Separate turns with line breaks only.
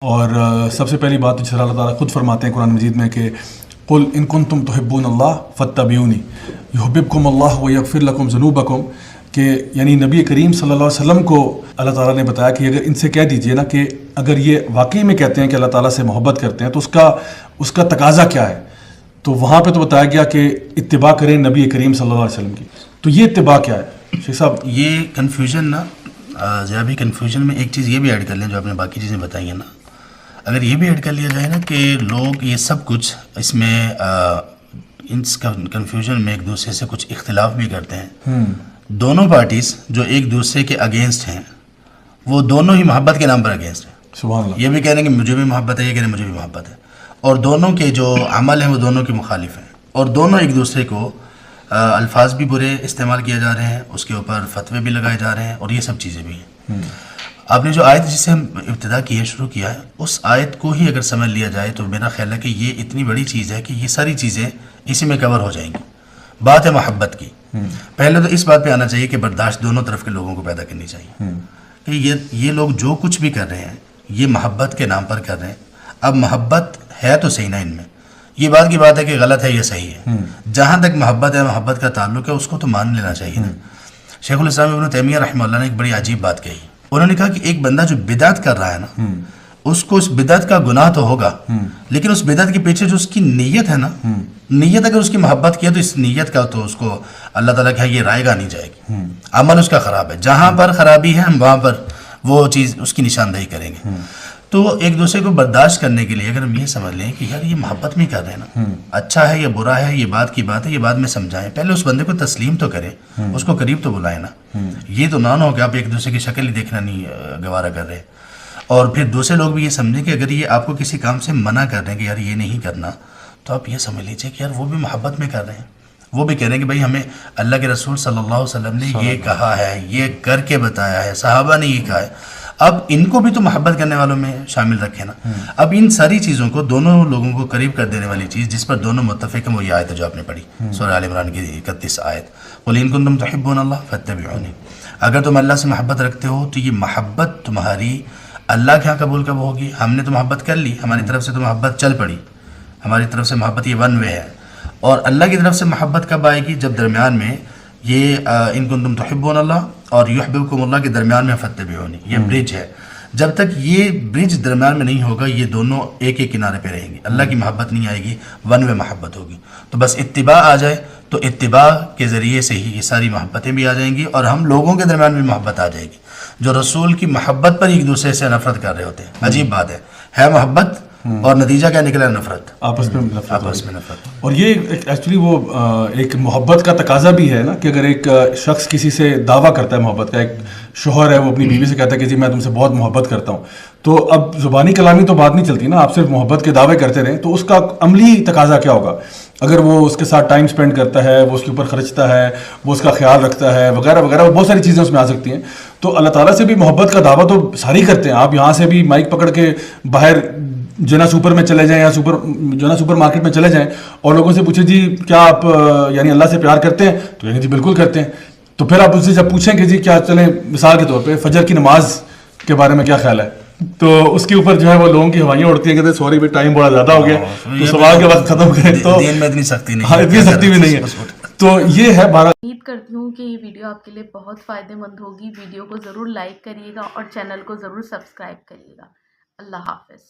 اور سب سے پہلی بات جس طرح اللہ تعالیٰ خود فرماتے ہیں قرآن مجید میں کہ قل ان کنتم تحبون اللہ فاتبعونی یحببکم اللہ ویغفر لکم ذنوبکم، کہ یعنی نبی کریم صلی اللہ علیہ وسلم کو اللہ تعالیٰ نے بتایا کہ اگر ان سے کہہ دیجئے نا کہ اگر یہ واقعی میں کہتے ہیں کہ اللہ تعالیٰ سے محبت کرتے ہیں تو اس کا تقاضا کیا ہے. تو وہاں پہ تو بتایا گیا کہ اتباع کریں نبی کریم صلی اللہ علیہ وسلم کی. تو یہ اتباع کیا ہے شیخ صاحب؟
یہ کنفیوژن نا ذرا بھی کنفیوژن میں ایک چیز یہ بھی ایڈ کر لیں جو آپ نے باقی چیزیں بتائی ہیں نا، اگر یہ بھی ایڈ کر لیا جائے نا کہ لوگ یہ سب کچھ اس میں ان کنفیوژن میں ایک دوسرے سے کچھ اختلاف بھی کرتے ہیں. دونوں پارٹیز جو ایک دوسرے کے اگینسٹ ہیں وہ دونوں ہی محبت کے نام پر اگینسٹ ہیں.
سبحان اللہ.
یہ بھی کہہ رہے ہیں کہ مجھے بھی محبت ہے، یہ کہہ رہے ہیں مجھے بھی محبت ہے، اور دونوں کے جو عمل ہیں وہ دونوں کے مخالف ہیں، اور دونوں ایک دوسرے کو الفاظ بھی برے استعمال کیے جا رہے ہیں، اس کے اوپر فتوے بھی لگائے جا رہے ہیں، اور یہ سب چیزیں بھی ہیں. آپ نے جو آیت جس سے ہم ابتدا کی ہے، شروع کیا ہے، اس آیت کو ہی اگر سمجھ لیا جائے تو میرا خیال ہے کہ یہ اتنی بڑی چیز ہے کہ یہ ساری چیزیں اسی میں کور ہو جائیں گی. بات ہے محبت کی. پہلے تو اس بات پہ آنا چاہیے کہ برداشت دونوں طرف کے لوگوں کو پیدا کرنی چاہیے کہ یہ لوگ جو کچھ بھی کر رہے ہیں یہ محبت کے نام پر کر رہے ہیں. اب محبت ہے تو صحیح نا ان میں، یہ بات کی بات ہے کہ غلط ہے یہ صحیح ہے. جہاں تک محبت ہے، محبت کا تعلق ہے، اس کو تو مان لینا چاہیے نا. شیخ الاسلام ابن تیمیہ رحمہ اللہ نے ایک بڑی عجیب بات کہی. انہوں نے کہا کہ ایک بندہ جو بدعت کر رہا ہے نا، اس کو اس بدعت کا گناہ تو ہوگا، لیکن اس بدعت کے پیچھے جو اس کی نیت ہے نا، نیت اگر اس کی محبت کی ہے تو اس نیت کا تو اس کو اللہ تعالیٰ کہ یہ رائے گا نہیں جائے گی. عمل اس کا خراب ہے، جہاں پر خرابی ہے ہم وہاں پر وہ چیز اس کی نشاندہی کریں گے. تو ایک دوسرے کو برداشت کرنے کے لیے اگر ہم یہ سمجھ لیں کہ یار یہ محبت میں کر رہے ہیں نا، اچھا ہے یا برا ہے، یہ بات کی بات ہے، یہ بات میں سمجھائیں، پہلے اس بندے کو تسلیم تو کریں، اس کو قریب تو بلائیں نا. یہ تو نہ ہو کہ آپ ایک دوسرے کی شکل ہی دیکھنا نہیں گوارا کر رہے، اور پھر دوسرے لوگ بھی یہ سمجھیں کہ اگر یہ آپ کو کسی کام سے منع کر رہے ہیں کہ یار یہ نہیں کرنا، تو آپ یہ سمجھ لیجیے کہ یار وہ بھی محبت میں کر رہے ہیں. وہ بھی کہہ رہے ہیں کہ بھائی ہمیں اللہ کے رسول صلی اللہ علیہ وسلم نے یہ کہا ہے، یہ کر کے بتایا ہے، صحابہ نے یہ کہا ہے. اب ان کو بھی تو محبت کرنے والوں میں شامل رکھے نا. اب ان ساری چیزوں کو، دونوں لوگوں کو قریب کر دینے والی چیز جس پر دونوں متفق ہیں، وہ یہ آیت ہے جو آپ نے پڑھی، سورہ آل عمران کی 31 آیت، قل ان کنتم تحبون اللہ فاتبعونی. اگر تم اللہ سے محبت رکھتے ہو تو یہ محبت تمہاری اللہ کے ہاں قبول کب ہوگی؟ ہم نے تو محبت کر لی، ہماری طرف سے تو محبت چل پڑی، ہماری طرف سے محبت یہ ون وے ہے. اور اللہ کی طرف سے محبت کب آئے گی؟ جب درمیان میں یہ ان کنتم تحبون اللہ اور یحببکم اللہ کے درمیان میں فاتبعونی، یہ برج ہے. جب تک یہ برج درمیان میں نہیں ہوگا یہ دونوں ایک ایک کنارے پہ رہیں گے، اللہ کی محبت نہیں آئے گی، ون وے محبت ہوگی. تو بس اتباع آ جائے تو اتباع کے ذریعے سے ہی یہ ساری محبتیں بھی آ جائیں گی، اور ہم لوگوں کے درمیان بھی محبت آ جائے گی جو رسول کی محبت پر ایک دوسرے سے نفرت کر رہے ہوتے ہیں. عجیب بات ہے محبت اور نتیجہ کیا نکلا؟ نفرت،
آپس میں
نفرت.
اور یہ ایکچولی وہ ایک محبت کا تقاضا بھی ہے نا کہ اگر ایک شخص کسی سے دعویٰ کرتا ہے محبت کا، ایک شوہر ہے وہ اپنی بیوی سے کہتا ہے کہ جی میں تم سے بہت محبت کرتا ہوں، تو اب زبانی کلامی تو بات نہیں چلتی نا، آپ صرف محبت کے دعوے کرتے رہیں تو اس کا عملی تقاضا کیا ہوگا؟ اگر وہ اس کے ساتھ ٹائم سپینڈ کرتا ہے، وہ اس کے اوپر خرچتا ہے، وہ اس کا خیال رکھتا ہے وغیرہ وغیرہ، بہت ساری چیزیں اس میں آ سکتی ہیں. تو اللہ تعالیٰ سے بھی محبت کا دعویٰ تو ساری کرتے ہیں. آپ یہاں سے بھی مائک پکڑ کے باہر جنا سپر میں چلے جائیں یا جنا سپر مارکیٹ میں چلے جائیں اور لوگوں سے پوچھیں جی کیا آپ یعنی اللہ سے پیار کرتے ہیں؟ تو یعنی جی بالکل کرتے ہیں. تو پھر آپ اس سے جب پوچھیں کہ جی کیا چلیں مثال کے طور پہ فجر کی نماز کے بارے میں کیا خیال ہے، تو اس کے اوپر جو ہے وہ لوگوں کی ہوائیاں اڑتی ہیں، کہتے ہیں سوری بھائی ٹائم بڑا زیادہ ہو گیا، تو سوال کے وقت ختم کریں. تو
دین میں اتنی سختی نہیں،
ہاں اتنی سختی بھی نہیں ہے. تو یہ ہے بارہ.
امید کرتی ہوں کہ یہ ویڈیو آپ کے لیے بہت فائدہ مند ہوگی. ویڈیو کو ضرور لائک کریے گا اور چینل کو ضرور سبسکرائب کریے گا. اللہ حافظ.